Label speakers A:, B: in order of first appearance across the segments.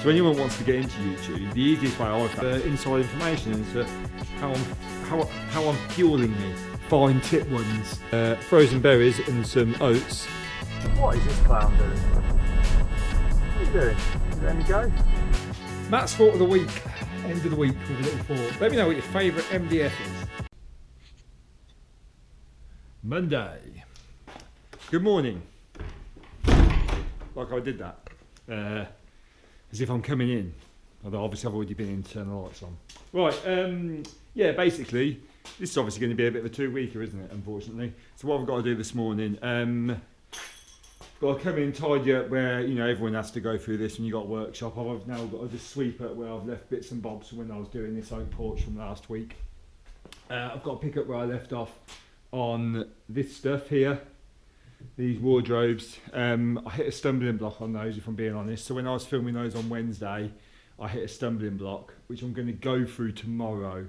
A: So anyone wants to get into YouTube, the easiest way I found inside information is how I'm fueling me. Fine tip ones, frozen berries and some oats.
B: What is this clown doing? What are you doing? Is there any go?
A: Matt's thought of the week, end of the week with a little thought. Let me know what your favourite MDF is. Monday. Good morning. Like I did that. As if I'm coming in. Although obviously I've already been in to turn the lights on. Right, yeah, basically, this is obviously going to be a bit of a two-weeker, isn't it, unfortunately. So what I've got to do this morning, got to come in and tidy up where, you know, everyone has to go through this when you've got a workshop. I've now got to just sweep up where I've left bits and bobs when I was doing this oak porch from last week. I've got to pick up where I left off on this stuff here, these wardrobes. I hit a stumbling block on those, if I'm being honest. So when I was filming those on Wednesday, I hit a stumbling block, which I'm going to go through tomorrow.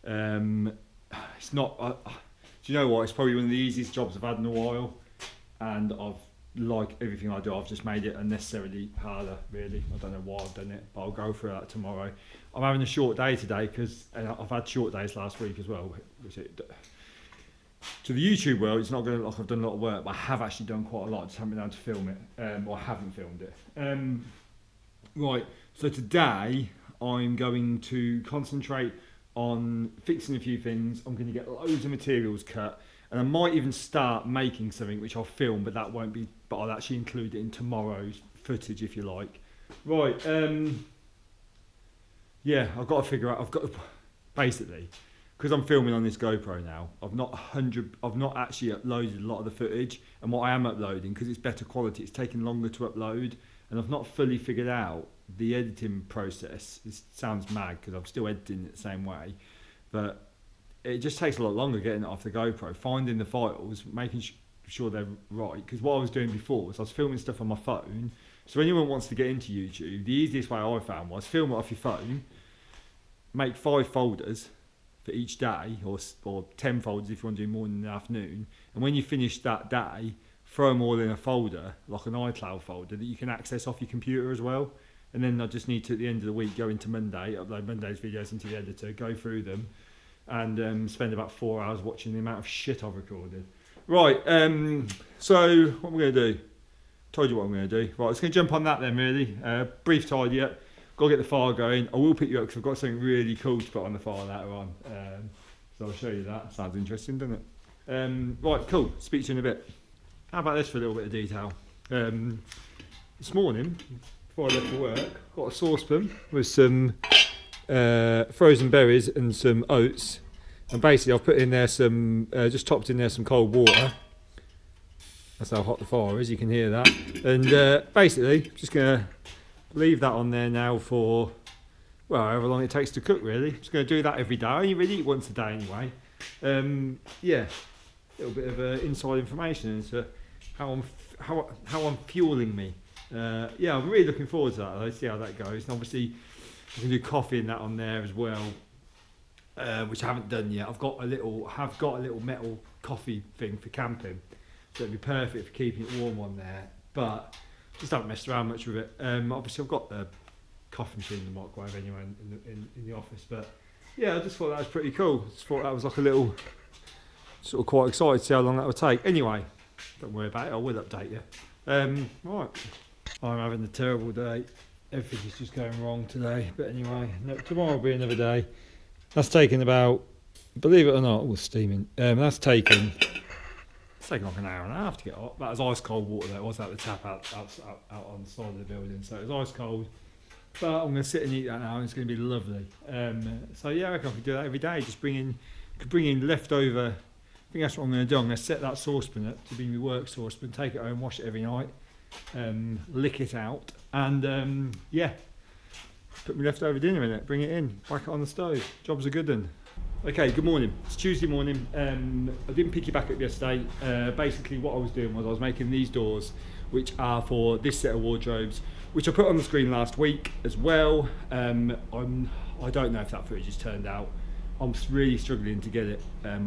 A: It's not, do you know what, it's probably one of the easiest jobs I've had in a while, and like everything I do, I've just made it unnecessarily harder, really. I don't know why I've done it, but I'll go through that tomorrow. I'm having a short day today because I've had short days last week as well. To the YouTube world, it's not going to look like I've done a lot of work, but I have actually done quite a lot. Just haven't been able to film it, or I haven't filmed it. Right, so today I'm going to concentrate on fixing a few things. I'm going to get loads of materials cut, and I might even start making something which I'll film, but that won't be, but I'll actually include it in tomorrow's footage if you like. Right, yeah, I've got to figure out, basically, because I'm filming on this GoPro now, I've not actually uploaded a lot of the footage, and what I am uploading, because it's better quality, it's taking longer to upload, and I've not fully figured out the editing process. It sounds mad because I'm still editing it the same way, but it just takes a lot longer getting it off the GoPro, finding the files, making sure they're right. Because what I was doing before was I was filming stuff on my phone. So anyone wants to get into YouTube, the easiest way I found was film it off your phone, make 5 folders for each day, or 10 folders if you want to do morning and afternoon, and when you finish that day, throw them all in a folder, like an iCloud folder that you can access off your computer as well. And then I just need to, at the end of the week, go into Monday, upload Monday's videos into the editor, go through them, and spend about 4 hours watching the amount of shit I've recorded. Right, so what am I going to do? Told you what I'm going to do. Right, I'm just going to jump on that then, really. Brief tidy up. Got to get the fire going. I will pick you up because I've got something really cool to put on the fire later on. So I'll show you that. Sounds interesting, doesn't it? Right, cool. Speak to you in a bit. How about this for a little bit of detail? This morning, before I left for work, got a saucepan with some frozen berries and some oats, and basically I've put in there some, just topped in there some cold water. That's how hot the fire is, you can hear that. And basically, just going to leave that on there now for, well, however long it takes to cook, really. Just going to do that every day. I only really eat once a day anyway. Yeah, a little bit of inside information into how I'm fueling me. Yeah, I'm really looking forward to that. Let's see how that goes. And obviously, I can do coffee and that on there as well, which I haven't done yet. I've got a little metal coffee thing for camping, so it'd be perfect for keeping it warm on there. But just haven't messed around much with it. Obviously, I've got the coffee machine in the microwave anyway in the office. But yeah, I just thought that was pretty cool. Just thought that was like a little, sort of quite excited to see how long that would take. Anyway, don't worry about it. I will update you. Right. I'm having a terrible day. Everything is just going wrong today. But anyway, no, tomorrow will be another day. That's taken about, believe it or not, we're steaming. It's taken like an hour and a half to get hot. That was ice cold water though. It was out the tap out on the side of the building. So it was ice cold. But I'm going to sit and eat that now, and it's going to be lovely. So yeah, I reckon I could do that every day. Just bring in leftover. I think that's what I'm going to do. I'm going to set that saucepan up to be my work saucepan, take it home, wash it every night, lick it out, and yeah, put my leftover dinner in it, bring it in, whack it on the stove. Job's a good one. Okay, good morning. It's Tuesday morning. I didn't pick you back up yesterday. Basically what I was doing was I was making these doors, which are for this set of wardrobes, which I put on the screen last week as well. I don't know if that footage has turned out. I'm really struggling to get it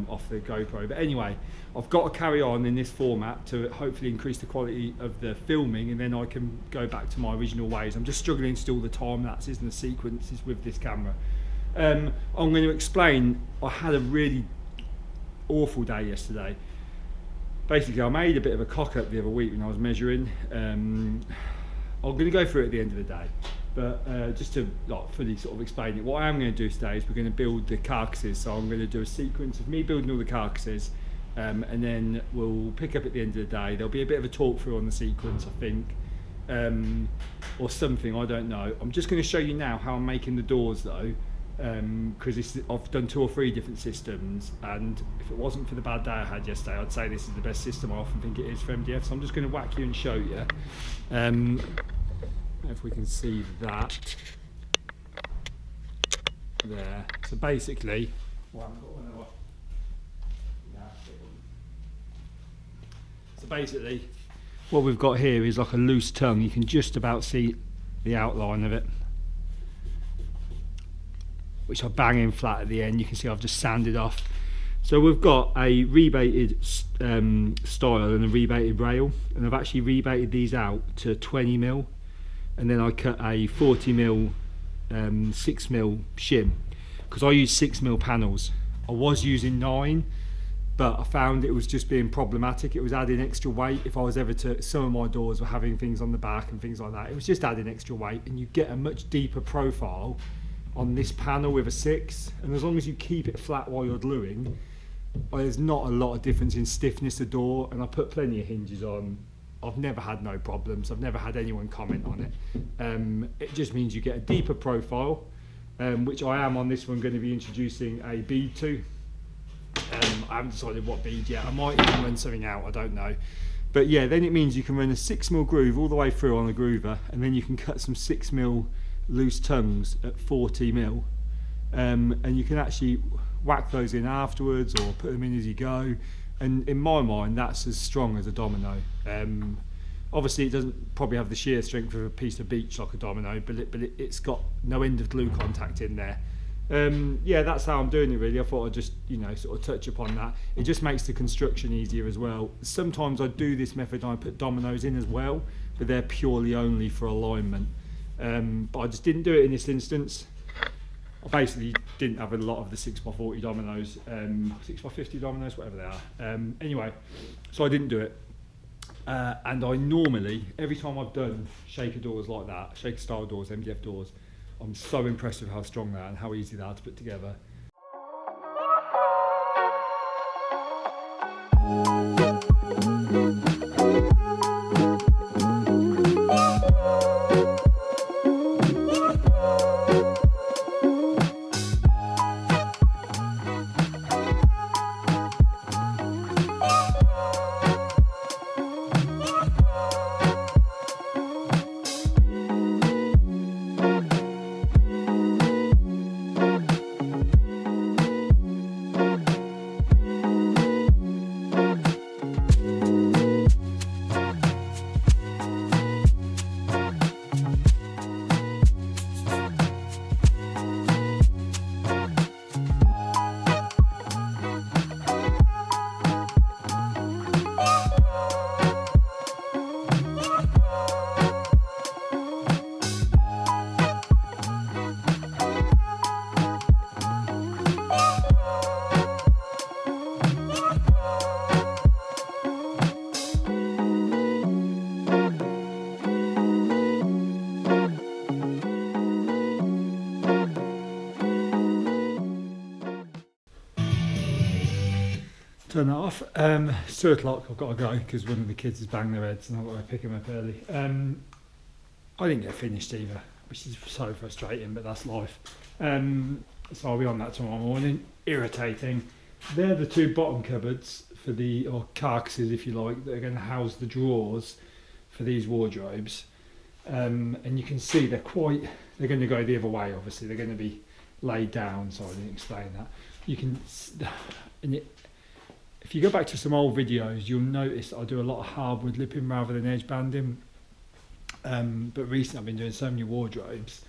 A: off the GoPro. But anyway, I've got to carry on in this format to hopefully increase the quality of the filming, and then I can go back to my original ways. I'm just struggling to do all the time lapses and the sequences with this camera. I'm going to explain. I had a really awful day yesterday. Basically, I made a bit of a cock up the other week when I was measuring. I'm going to go through it at the end of the day, but just to like fully sort of explain it, what I am going to do today is we're going to build the carcasses. So I'm going to do a sequence of me building all the carcasses, and then we'll pick up at the end of the day. There'll be a bit of a talk through on the sequence, I think, or something, I don't know. I'm just going to show you now how I'm making the doors though, because I've done 2 or 3 different systems, and if it wasn't for the bad day I had yesterday, I'd say this is the best system. I often think it is for MDF, so I'm just going to whack you and show you. If we can see that there. So basically, what we've got here is like a loose tongue. You can just about see the outline of it, which I bang in flat at the end. You can see I've just sanded off. So we've got a rebated style and a rebated rail, and I've actually rebated these out to 20mm, and then I cut a 40mm 6mm shim, because I use 6mm panels. I was using 9, but I found it was just being problematic. It was adding extra weight. If I was ever to, some of my doors were having things on the back and things like that, it was just adding extra weight, and you get a much deeper profile on this panel with a 6, and as long as you keep it flat while you're gluing, there's not a lot of difference in stiffness of door. And I put plenty of hinges on. I've never had no problems. I've never had anyone comment on it. It just means you get a deeper profile, which I am on this one going to be introducing a bead to. I haven't decided what bead yet. I might even run something out, I don't know. But yeah, then it means you can run a 6mm groove all the way through on a groover, and then you can cut some 6mm loose tongues at 40mm, and you can actually whack those in afterwards or put them in as you go. And in my mind, that's as strong as a domino. Obviously it doesn't probably have the shear strength of a piece of beech like a domino, but it's got no end of glue contact in there. Yeah, that's how I'm doing it really. I thought I'd just, you know, sort of touch upon that. It just makes the construction easier as well. Sometimes I do this method and I put dominoes in as well, but they're purely only for alignment. But I just didn't do it in this instance. I basically didn't have a lot of the 6x40 dominoes, 6x50 dominoes, whatever they are. Anyway, so I didn't do it. And I normally, every time I've done shaker doors like that, shaker style doors, MDF doors, I'm so impressed with how strong they are and how easy they are to put together. Turn that off. It's 2 o'clock, I've got to go because one of the kids has banged their heads and I've got to pick them up early. I didn't get finished either, which is so frustrating, but that's life. So I'll be on that tomorrow morning. Irritating. They're the 2 bottom cupboards for the, or carcasses if you like, that are going to house the drawers for these wardrobes. And you can see they're going to go the other way, obviously. They're going to be laid down, so I didn't explain that. You can, if you go back to some old videos, you'll notice I do a lot of hardwood lipping rather than edge banding. But recently I've been doing so many wardrobes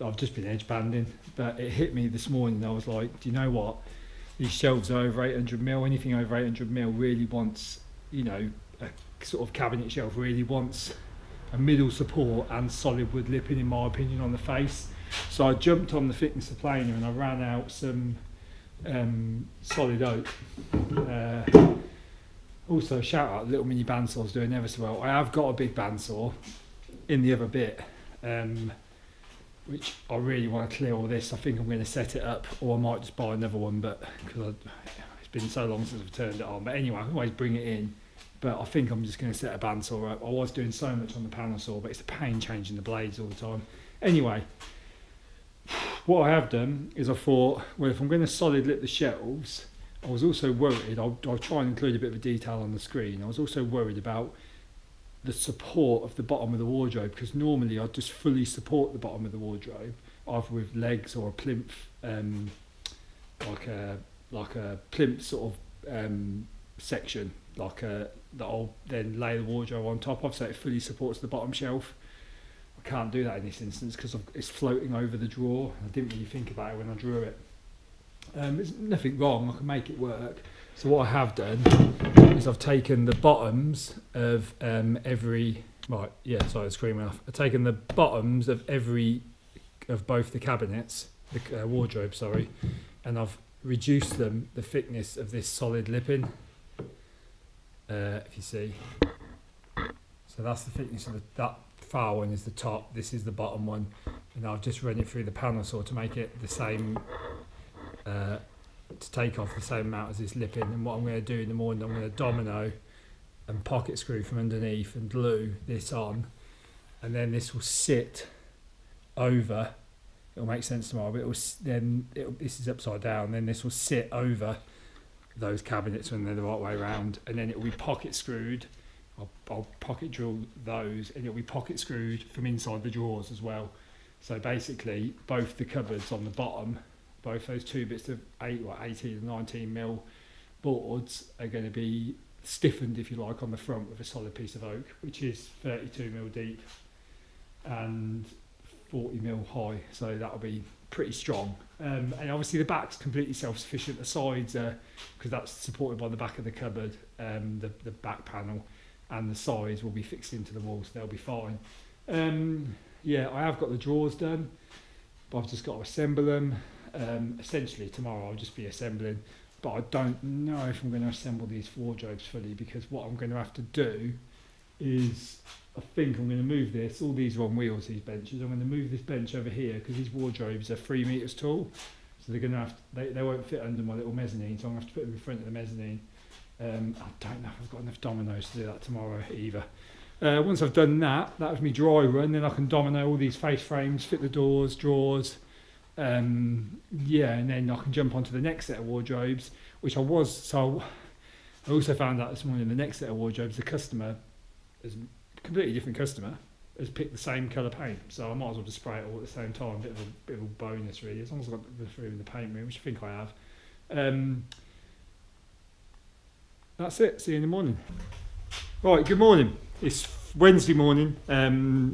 A: I've just been edge banding, but it hit me this morning. I was like, do you know what? These shelves are over 800mm. Anything over 800mm really wants, you know, a sort of cabinet shelf really wants a middle support and solid wood lipping, in my opinion, on the face. So I jumped on the thickness of planer and I ran out some solid oak. Also, shout out little mini bandsaws doing ever so well. I have got a big bandsaw in the other bit, which I really want to clear all this. I think I'm going to set it up, or I might just buy another one, but because it's been so long since I've turned it on. But anyway, I can always bring it in. But I think I'm just going to set a bandsaw up. I was doing so much on the panel saw, but it's a pain changing the blades all the time. Anyway, what I have done is I thought, well, if I'm going to solid lip the shelves, I was also worried, I'll try and include a bit of detail on the screen. I was also worried about the support of the bottom of the wardrobe, because normally I'd just fully support the bottom of the wardrobe, either with legs or a plinth, like a plinth sort of section, that I'll then lay the wardrobe on top of, so it fully supports the bottom shelf. I can't do that in this instance because it's floating over the drawer. I didn't really think about it when I drew it. There's nothing wrong, I can make it work. So what I have done is I've taken the bottoms of every, right, yeah, sorry, the screen went off. I've taken the bottoms of both the cabinets, the wardrobe, sorry, and I've reduced them, the thickness of this solid lipping, if you see. So that's the thickness of that far one is the top, this is the bottom one, and I've just run it through the panel saw to make it the same, to take off the same amount as this lipping. And what I'm going to do in the morning, I'm going to domino and pocket screw from underneath and glue this on, and then this will sit over, it'll make sense tomorrow, but this is upside down, then this will sit over those cabinets when they're the right way around, and then it will be pocket screwed. I'll pocket drill those, and it'll be pocket screwed from inside the drawers as well. So basically both the cupboards on the bottom, both those two bits of 18 and 19mm boards are going to be stiffened, if you like, on the front with a solid piece of oak, which is 32mm deep and 40mm high, so that'll be pretty strong. And obviously the back's completely self-sufficient. The sides are, because that's supported by the back of the cupboard, the back panel, and the sides will be fixed into the walls, so they'll be fine. Yeah, I have got the drawers done, but I've just got to assemble them. Essentially tomorrow I'll just be assembling, but I don't know if I'm going to assemble these wardrobes fully, because what I'm going to have to do is, I think I'm going to move this, all these are on wheels, these benches, I'm going to move this bench over here because these wardrobes are 3 metres tall, so they're going to have to, they won't fit under my little mezzanine, so I'm going to have to put them in front of the mezzanine. I don't know if I've got enough dominoes to do that tomorrow either. Once I've done that, that was my dry run, then I can domino all these face frames, fit the doors, drawers, yeah, and then I can jump onto the next set of wardrobes, which I also found out this morning, the next set of wardrobes, the customer is a completely different customer, has picked the same colour paint, so I might as well just spray it all at the same time. Bit of a bonus really, as long as I've got the through in the paint room, which I think I have. That's it, see you in the morning. Right, good morning. It's Wednesday morning.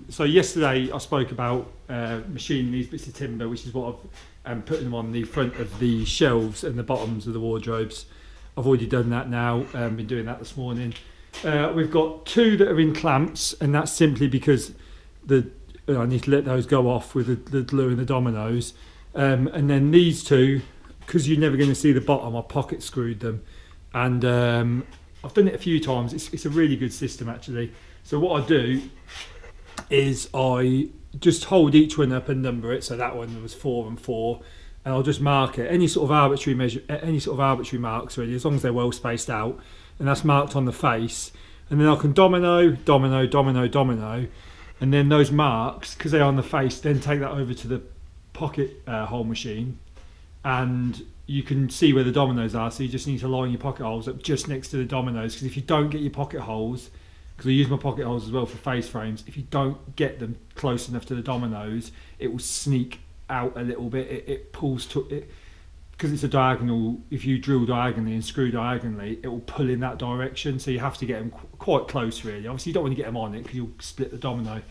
A: So yesterday I spoke about machining these bits of timber, which is what I'm putting them on the front of the shelves and the bottoms of the wardrobes. I've already done that now, been doing that this morning. We've got 2 that are in clamps, and that's simply because I need to let those go off with the glue and the dominoes. And then these 2, because you're never going to see the bottom, I pocket screwed them. And I've done it a few times. It's a really good system actually. So what I do is I just hold each one up and number it. So that one was 4 and 4, and I'll just mark it. Any sort of arbitrary measure, any sort of arbitrary marks really, as long as they're well spaced out, and that's marked on the face. And then I can domino, domino, domino, domino, and then those marks, because they're on the face, then take that over to the pocket hole machine, and you can see where the dominoes are, so you just need to line your pocket holes up just next to the dominoes, because if you don't get your pocket holes, because I use my pocket holes as well for face frames, if you don't get them close enough to the dominoes, it will sneak out a little bit. It pulls to it, because it's a diagonal. If you drill diagonally and screw diagonally, it will pull in that direction, so you have to get them quite close really. Obviously you don't want to get them on it because you'll split the domino.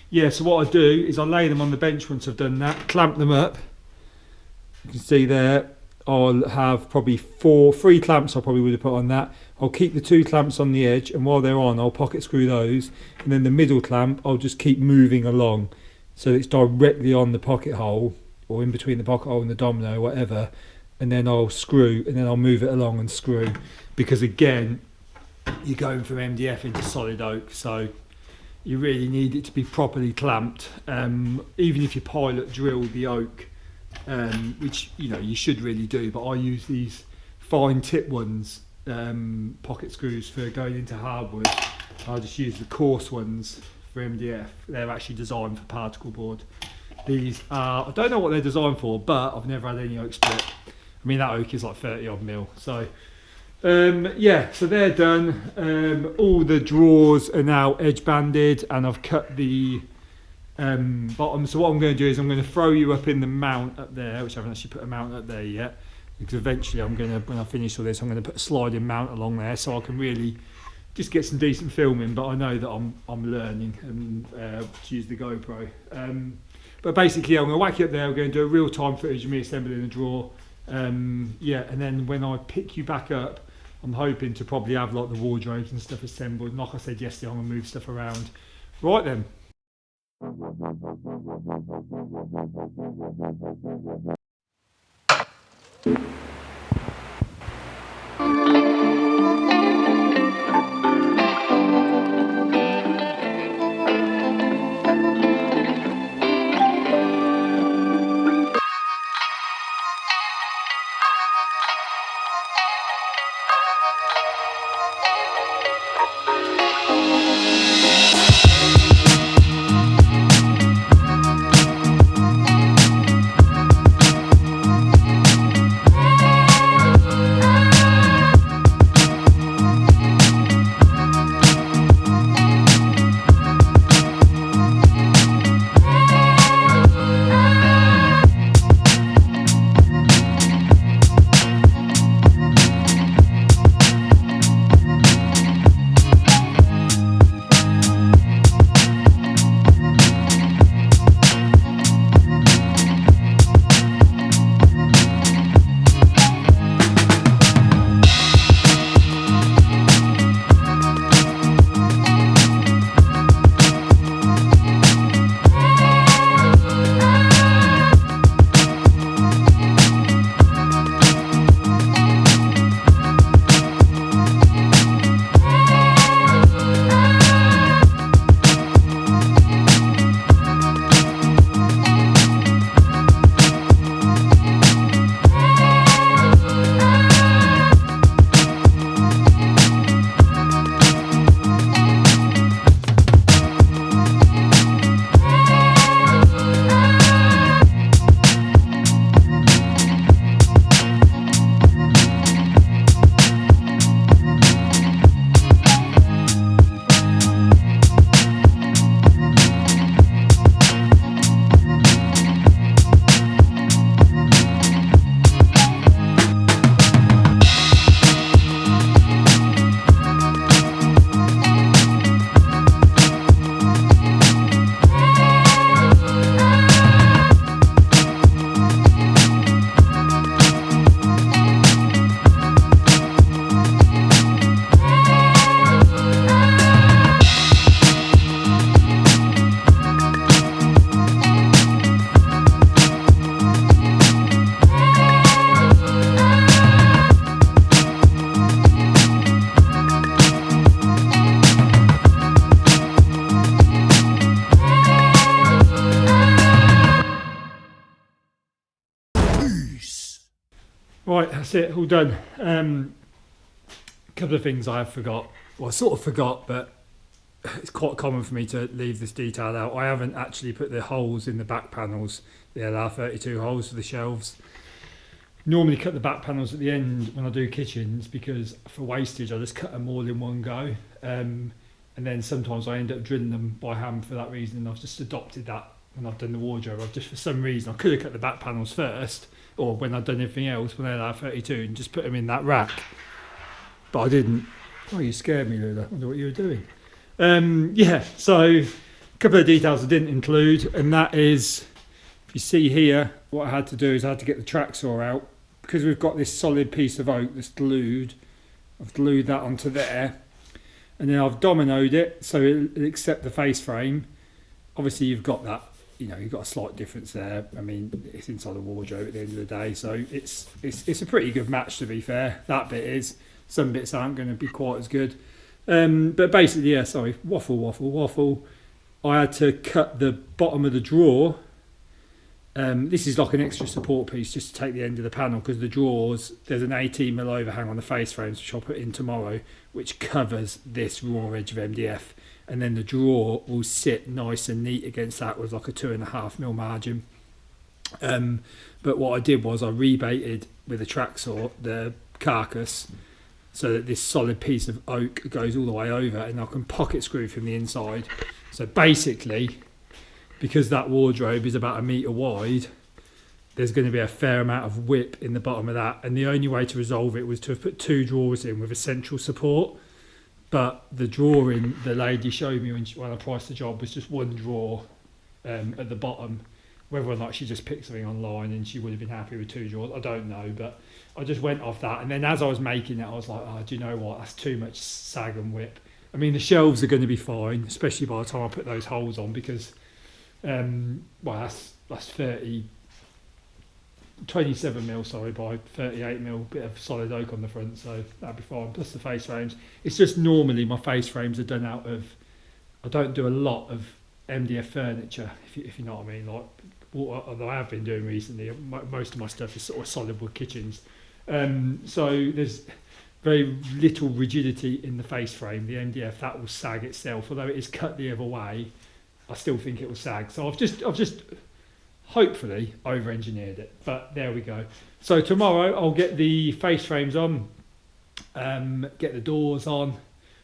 A: yeah, so what I do is I lay them on the bench once I've done that, clamp them up. You can see there, I'll have probably three clamps I probably would have put on that. I'll keep the 2 clamps on the edge, and while they're on, I'll pocket screw those. And then the middle clamp, I'll just keep moving along. So it's directly on the pocket hole, or in between the pocket hole and the domino, whatever. And then I'll screw, and then I'll move it along and screw. Because again, you're going from MDF into solid oak, so you really need it to be properly clamped. Even if you pilot drill the oak, which you should really do, but I use these fine tip ones, pocket screws for going into hardwood. I just use the coarse ones for MDF. They're actually designed for particle board. These are, I don't know what they're designed for, but I've never had any oak split. I mean, that oak is like 30 odd mil, so yeah, so they're done. All the drawers are now edge banded, and I've cut the bottom. So what I'm going to do is I'm going to throw you up in the mount up there, which I haven't actually put a mount up there yet, because eventually I'm going to, when I finish all this, I'm going to put a sliding mount along there so I can really just get some decent filming. But I know that I'm learning and to use the GoPro. But basically I'm going to whack you up there. We're going to do a real time footage of me assembling the drawer. Yeah, and then when I pick you back up, I'm hoping to probably have like the wardrobes and stuff assembled. And like I said yesterday, I'm going to move stuff around. Right then. Right, that's it, all done. A couple of things I have forgot. Well, I sort of forgot, but it's quite common for me to leave this detail out. I haven't actually put the holes in the back panels, the LR32 holes for the shelves. Normally cut the back panels at the end when I do kitchens, because for wastage I just cut them all in one go. And then sometimes I end up drilling them by hand for that reason, and I've just adopted that when I've done the wardrobe. I've just, for some reason, I could have cut the back panels first, or when I've done everything else when LR32, and just put them in that rack. But I didn't. Oh, you scared me, Lula. I wonder what you were doing. Yeah, so A couple of details I didn't include, and that is, if you see here, what I had to do is I had to get the track saw out. Because we've got this solid piece of oak that's glued, I've glued that onto there, and then I've dominoed it so it'll accept the face frame. Obviously you've got that, you know, you've got a slight difference there. I mean, it's inside the wardrobe at the end of the day, so it's a pretty good match, to be fair. That bit is. Some bits aren't going to be quite as good. But basically, yeah, sorry, waffle. I had to cut the bottom of the drawer. This is like an extra support piece just to take the end of the panel, because the drawers, there's an 18mm overhang on the face frames, which I'll put in tomorrow, which covers this raw edge of MDF, and then the drawer will sit nice and neat against that with like a 2.5mm margin. But what I did was I rebaited with a track saw the carcass so that this solid piece of oak goes all the way over, and I can pocket screw from the inside. So basically, because that wardrobe is about 1 metre wide, there's going to be a fair amount of whip in the bottom of that, and the only way to resolve it was to have put 2 drawers in with a central support. But the drawing the lady showed me when I priced the job was just 1 drawer at the bottom. Whether or not she just picked something online and she would have been happy with 2 drawers, I don't know, but I just went off that. And then as I was making it, I was like, oh, do you know what, that's too much sag and whip. I mean, the shelves are going to be fine, especially by the time I put those holes on, because well, that's 27mm, sorry, by 38mm, bit of solid oak on the front, so that'll be fine. Plus the face frames. It's just normally my face frames are done out of, I don't do a lot of MDF furniture, if you know what I mean. Like, what I have been doing recently, most of my stuff is sort of solid wood kitchens. So there's very little rigidity in the face frame. The MDF, that will sag itself, although it is cut the other way. I still think it will sag. So I've just hopefully over-engineered it, but there we go. So tomorrow I'll get the face frames on, get the doors on,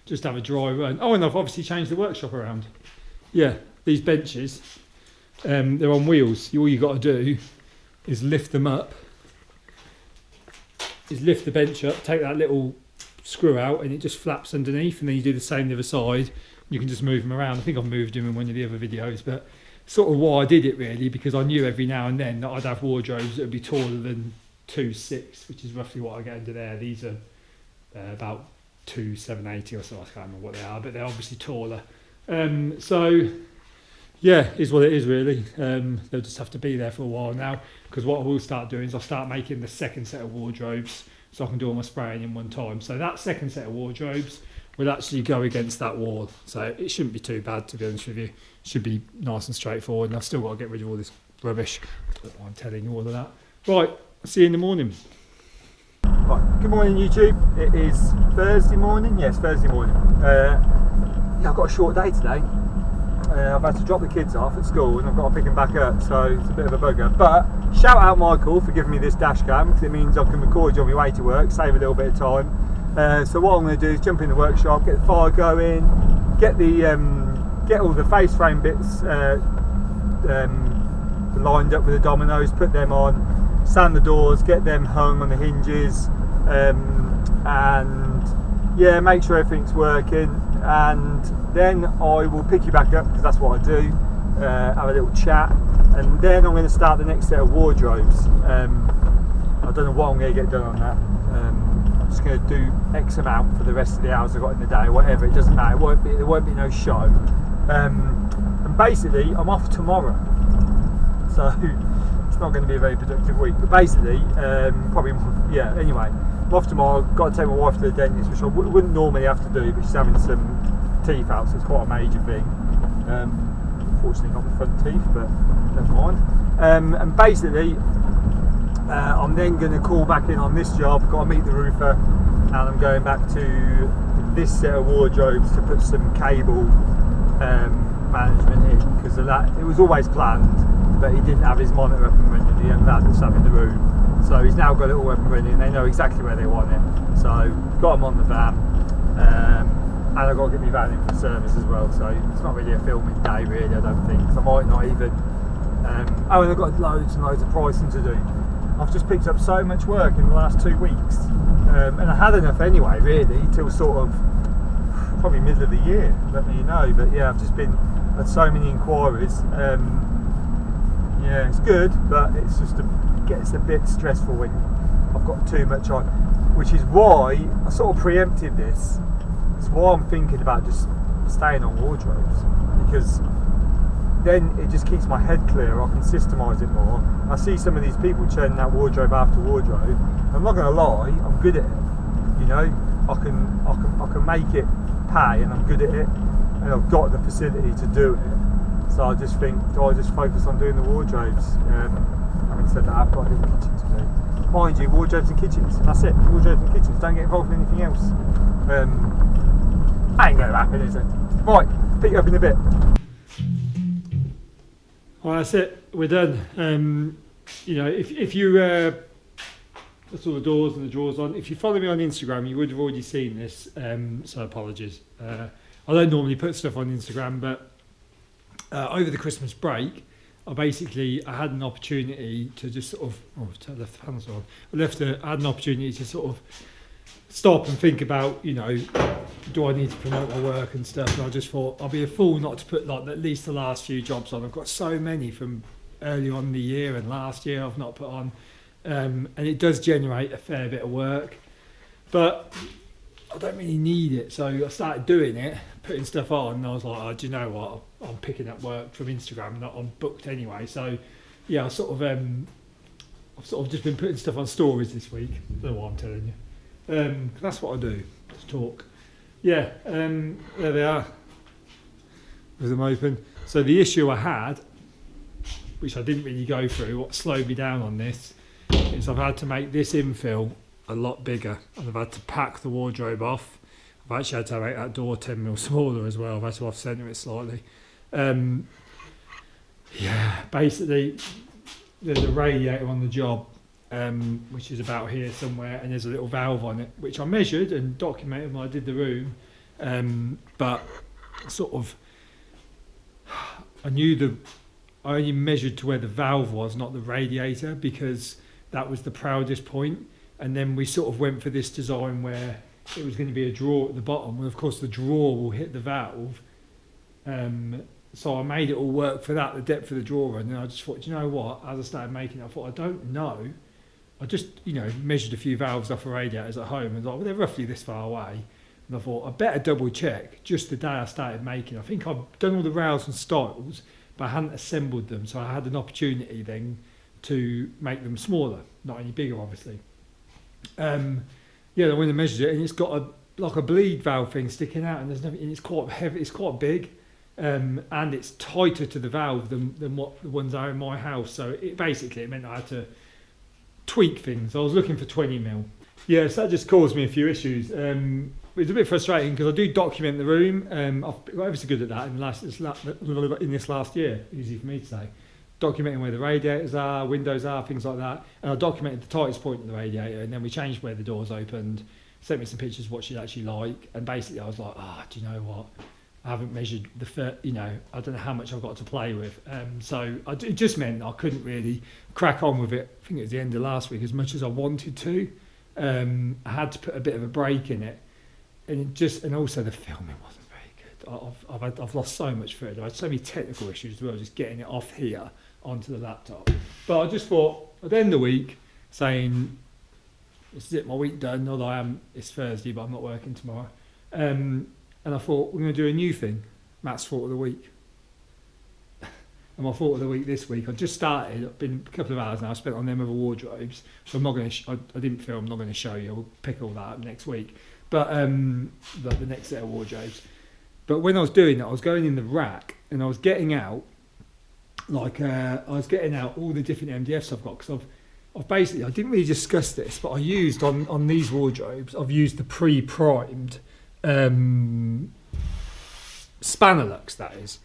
A: just have a dry run. Oh, and I've obviously changed the workshop around. Yeah, these benches, they're on wheels. All you got to do is lift them up, lift the bench up, take that little screw out, and it just flaps underneath, and then you do the same the other side. You can just move them around. I think I've moved them in one of the other videos, but sort of why I did it really, because I knew every now and then that I'd have wardrobes that would be taller than 2.6, which is roughly what I get under there. These are about 2.780 or so, I can't remember what they are, but they're obviously taller. So yeah, is what it is really. They'll just have to be there for a while now, because what I will start doing is I'll start making the second set of wardrobes so I can do all my spraying in one time. So that second set of wardrobes will actually go against that wall, so it shouldn't be too bad, to be honest with you. It should be nice and straightforward, and I've still got to get rid of all this rubbish. I'm telling you all of that. Right, I'll see you in the morning. Right, good morning YouTube. It is Thursday morning. Yes, Thursday morning. I've got a short day today. I've had to drop the kids off at school and I've got to pick them back up, so it's a bit of a bugger. But shout out Michael for giving me this dash cam, because it means I can record you on my way to work, save a little bit of time. So what I'm going to do is jump in the workshop, get the fire going, get all the face frame bits lined up with the dominoes, put them on, sand the doors, get them hung on the hinges, and yeah, make sure everything's working, and then I will pick you back up, because that's what I do, have a little chat, and then I'm going to start the next set of wardrobes. I don't know what I'm going to get done on that. I'm just going to do X amount for the rest of the hours I've got in the day, whatever, it doesn't matter, there won't be no show. And basically I'm off tomorrow, so it's not going to be a very productive week, but basically probably, yeah, anyway, I'm off tomorrow. I've got to take my wife to the dentist, which I wouldn't normally have to do, but she's having some teeth out, so it's quite a major thing. Unfortunately not the front teeth, but never mind. And basically I'm then going to call back in on this job, got to meet the roofer, and I'm going back to this set of wardrobes to put some cable management in, because it was always planned, but he didn't have his monitor up and running, he hadn't had stuff in the room, so he's now got it all up and running. They know exactly where they want it, so got them on the van, and I've got to get my van in for service as well, so it's not really a filming day really, I don't think, because I might not even oh, and I've got loads and loads of pricing to do. I've just picked up so much work in the last 2 weeks, and I had enough anyway really till sort of probably middle of the year, let me know, but yeah, I've just been
B: had so many inquiries. Yeah, it's good, but it's just gets a bit stressful when I've got too much on, which is why I sort of preempted this. It's why I'm thinking about just staying on wardrobes, because then it just keeps my head clear. I can systemize it more. I see some of these people churning out wardrobe after wardrobe. I'm not going to lie, I'm good at it. You know, I can make it pay, and I'm good at it, and I've got the facility to do it. So I just think, do I just focus on doing the wardrobes? Having said that, I've got a little kitchen to do. Mind you, wardrobes and kitchens. That's it. Wardrobes and kitchens. Don't get involved in anything else. Ain't going to happen, is it? Right, pick you up in a bit.
A: Well, that's it. We're done. You know, if you that's all the doors and the drawers on. If you follow me on Instagram, you would have already seen this. So apologies. I don't normally put stuff on Instagram, but over the Christmas break, I had an opportunity to just sort of, I had an opportunity to sort of stop and think about, you know, do I need to promote my work and stuff? And I just thought I'll be a fool not to put like at least the last few jobs on. I've got so many from early on in the year and last year I've not put on, and it does generate a fair bit of work, but I don't really need it. So I started doing it, putting stuff on, and I was like, oh, do you know what? I'm picking up work from Instagram, not on booked anyway. So yeah, I've sort of just been putting stuff on stories this week. I don't know what I'm telling you. That's what I do. Just talk. Yeah, there they are. With them open. So the issue I had, which I didn't really go through, what slowed me down on this, is I've had to make this infill a lot bigger, and I've had to pack the wardrobe off. I've actually had to make that door 10mm smaller as well. I've had to off-centre it slightly. Yeah, basically there's a radiator on the job, which is about here somewhere, and there's a little valve on it, which I measured and documented when I did the room, but sort of I only measured to where the valve was, not the radiator, because that was the proudest point. And then we sort of went for this design where it was going to be a drawer at the bottom, and of course the drawer will hit the valve. So I made it all work for that, the depth of the drawer, and then I just thought, do you know what, as I started making it, I thought, I don't know. I just, you know, measured a few valves off of radiators at home, and like, well, they're roughly this far away. And I thought, I better double check just the day I started making. I think I've done all the rails and styles, but I hadn't assembled them, so I had an opportunity then to make them smaller, not any bigger, obviously. Yeah, I went and measured it, and it's got like a bleed valve thing sticking out, and there's nothing, and it's quite heavy, it's quite big, and it's tighter to the valve than what the ones are in my house. So it meant I had to tweak things. I was looking for 20mm. Yeah, so that just caused me a few issues. It's a bit frustrating because I do document the room. I've got ever so good at that in this last year. Easy for me to say. Documenting where the radiators are, windows are, things like that. And I documented the tightest point of the radiator, and then we changed where the doors opened, sent me some pictures of what she'd actually like, and basically I was like, do you know what? I haven't measured I don't know how much I've got to play with. So it just meant I couldn't really crack on with it. I think it was the end of last week as much as I wanted to. I had to put a bit of a break in it, and also the filming wasn't very good. I've lost so much footage. I had so many technical issues as well, just getting it off here onto the laptop. But I just thought I'd end the week saying, this is it, my week done. Although it's Thursday, but I'm not working tomorrow. And I thought, we're going to do a new thing, Matt's Thought of the Week. And my Thought of the Week this week, I just started, I've been a couple of hours now, I spent on them other wardrobes, so I'm not going to, I didn't film, I'm not going to show you, I'll pick all that up next week, but the next set of wardrobes. But when I was doing that, I was going in the rack, and I was getting out, all the different MDFs I've got, because I've basically, I didn't really discuss this, but I used, on these wardrobes, I've used the pre-primed Spanilux, that is,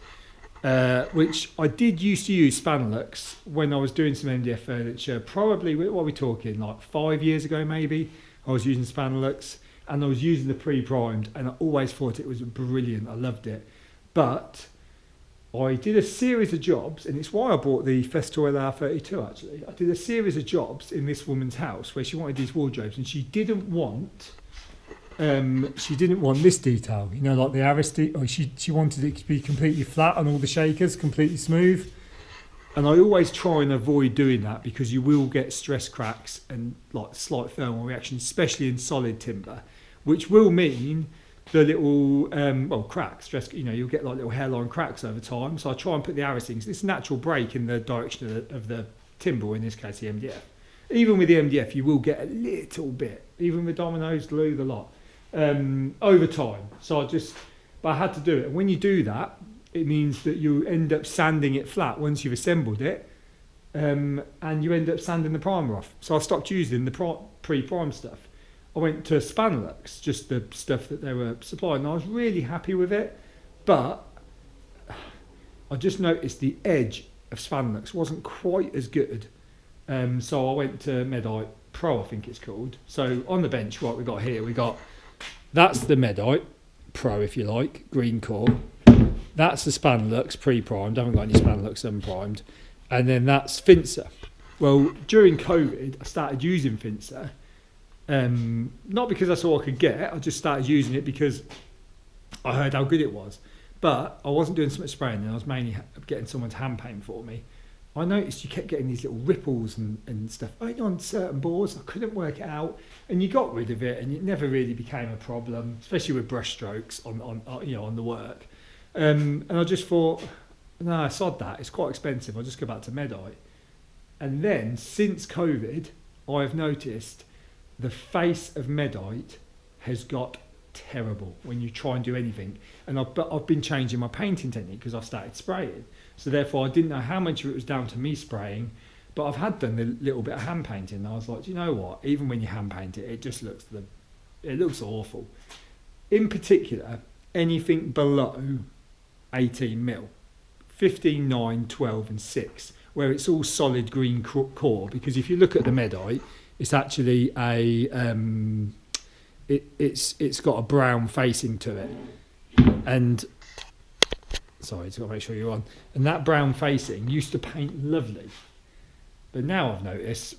A: which I did used to use Spanilux when I was doing some MDF furniture, probably, what are we talking, like 5 years ago maybe. I was using Spanilux, and I was using the pre-primed, and I always thought it was brilliant, I loved it. But I did a series of jobs, and it's why I bought the Festool LR32 actually. I did a series of jobs in this woman's house where she wanted these wardrobes, and she didn't want
B: she didn't want this detail, you know, like the arris or she wanted it to be completely flat on all the shakers, completely smooth. And I always try and avoid doing that because you will get stress cracks and like slight thermal reactions, especially in solid timber, which will mean the little cracks, stress, you know, you'll get like little hairline cracks over time. So I try and put the arrisings, this natural break in the direction of the timber, in this case the MDF. Even with the MDF, you will get a little bit, even with dominoes, glue, the lot, over time. So but I had to do it. And when you do that, it means that you end up sanding it flat once you've assembled it, and you end up sanding the primer off. So I stopped using the pre-prime stuff. I went to Spanlux, just the stuff that they were supplying, and I was really happy with it. But I just noticed the edge of Spanlux wasn't quite as good. So I went to Medite Pro, I think it's called. So on the bench, what we got here, that's the Medite Pro, if you like, green core. That's the Spanlux pre-primed. I haven't got any Spanlux unprimed. And then that's Finsa. Well, during COVID, I started using Finsa. Not because that's all I could get. I just started using it because I heard how good it was. But I wasn't doing so much spraying, and I was mainly getting someone to hand paint for me. I noticed you kept getting these little ripples and stuff only on certain boards. I couldn't work it out, and you got rid of it, and it never really became a problem, especially with brush strokes on the work. And I just thought, no, sod that. It's quite expensive. I'll just go back to Medite. And then since COVID, I've noticed the face of Medite has got terrible when you try and do anything. And I've been changing my painting technique because I've started spraying. So therefore I didn't know how much of it was down to me spraying, but I've had done a little bit of hand painting. And I was like, do you know what? Even when you hand paint it, it just looks awful. In particular, anything below 18 mil, 15, 9, 12 and 6, where it's all solid green core. Because if you look at the Medite, it's actually it's got a brown facing to it, and sorry, just got to make sure you're on. And that brown facing used to paint lovely, but now I've noticed,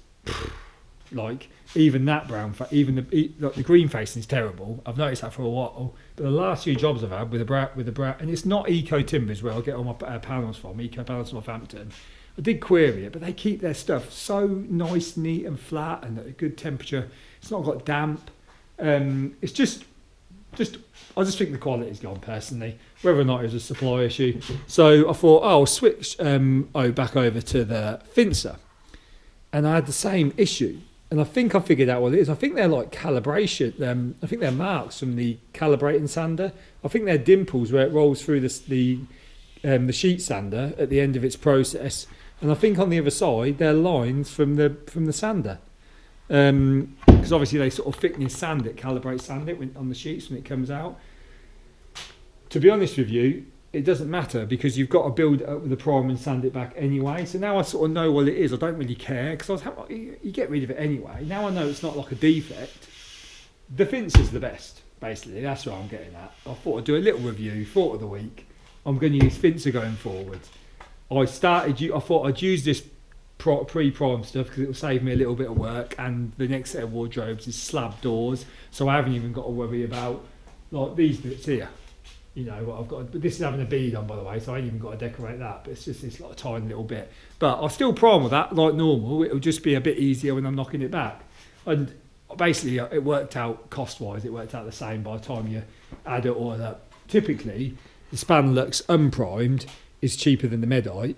B: like even that brown, even the green facing is terrible. I've noticed that for a while. But the last few jobs I've had with the brown, and it's not Eco Timbers where I get all my panels from, Eco Panels Northampton. I did query it, but they keep their stuff so nice, neat and flat and at a good temperature. It's not got damp. It's just I just think the quality's gone personally, whether or not it was a supply issue. So I thought, I'll switch back over to the Finsa. And I had the same issue. And I think I figured out what it is. I think they're like calibration. I think they're marks from the calibrating sander. I think they're dimples where it rolls through the sheet sander at the end of its process. And I think on the other side they're lines from the sander. Because obviously they sort of thickness sand it, calibrate sand it on the sheets when it comes out. To be honest with you, it doesn't matter because you've got to build it up with the primer and sand it back anyway. So now I sort of know what it is. I don't really care because you get rid of it anyway. Now I know it's not like a defect. The Finsa is the best, basically. That's what I'm getting at. I thought I'd do a little review, thought of the week. I'm going to use Finsa going forward. I thought I'd use this pre-prime stuff because it will save me a little bit of work, and the next set of wardrobes is slab doors, so I haven't even got to worry about like these bits here. You know what I've got, but this is having a bead on, by the way, so I ain't even got to decorate that, but it's just this like tiny little bit. But I'll still prime with that like normal. It'll just be a bit easier when I'm knocking it back. And basically it worked out cost-wise, it worked out the same by the time you add it all up. Typically the Spanlux unprimed is cheaper than the Medite.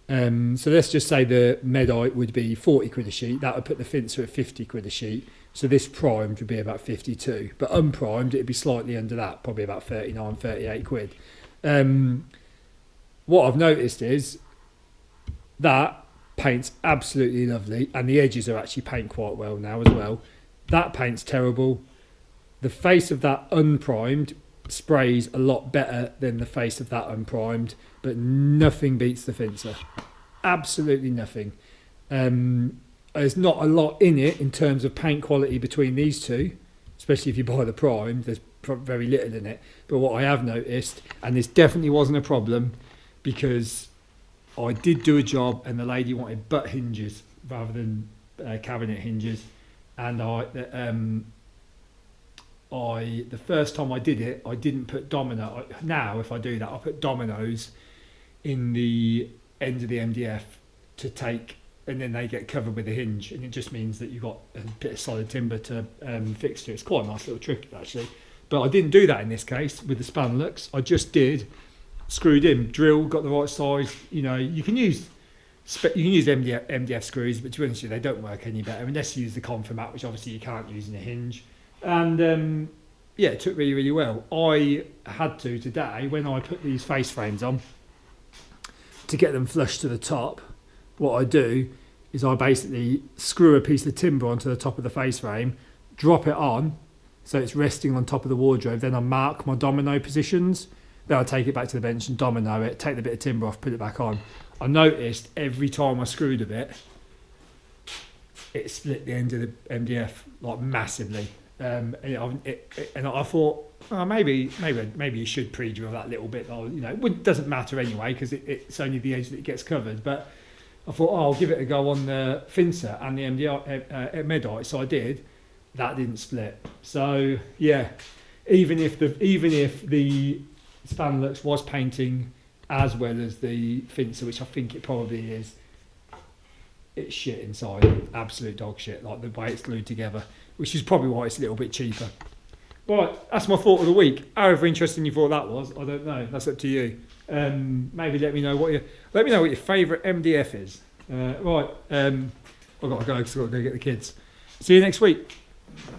B: So let's just say the Medite would be 40 quid a sheet. That would put the Finsa at 50 quid a sheet. So this primed would be about 52. But unprimed, it'd be slightly under that, probably about 39, 38 quid. What I've noticed is that paint's absolutely lovely. And the edges are actually paint quite well now as well. That paint's terrible. The face of that unprimed sprays a lot better than the face of that unprimed, but nothing beats the Finsa. Absolutely nothing. There's not a lot in it in terms of paint quality between these two, especially if you buy the primed. There's very little in it. But what I have noticed, and this definitely wasn't a problem, because I did do a job and the lady wanted butt hinges rather than cabinet hinges, and
A: the first time I did it, I didn't put domino. Now, if I do that, I put dominoes in the end of the MDF to take, and then they get covered with a hinge, and it just means that you've got a bit of solid timber to fix to. It's quite a nice little trick, actually. But I didn't do that in this case with the spandlux. I just did screwed in, drill, got the right size. You know, you can use MDF screws, but to be honest with you, they don't work any better unless you use the conformat, which obviously you can't use in a hinge. And yeah, it took really, really well. I had to today, when I put these face frames on, to get them flush to the top, what I do is I basically screw a piece of timber onto the top of the face frame, drop it on, so it's resting on top of the wardrobe, then I mark my domino positions, then I take it back to the bench and domino it, take the bit of timber off, put it back on. I noticed every time I screwed a bit, it split the end of the MDF like massively. And I thought, oh, maybe you should pre-drill that little bit. Or, you know, it doesn't matter anyway because it's only the edge that it gets covered. But I thought, oh, I'll give it a go on the Finsa and the Medite. So I did. That didn't split. So yeah, even if the spandlux was painting as well as the Finsa, which I think it probably is, it's shit inside, absolute dog shit, like the way it's glued together, which is probably why it's a little bit cheaper. Right, that's my thought of the week. However interesting you thought that was, I don't know. That's up to you. Maybe let me know what your favourite MDF is. Right, I've got to go because I've got to go get the kids. See you next week.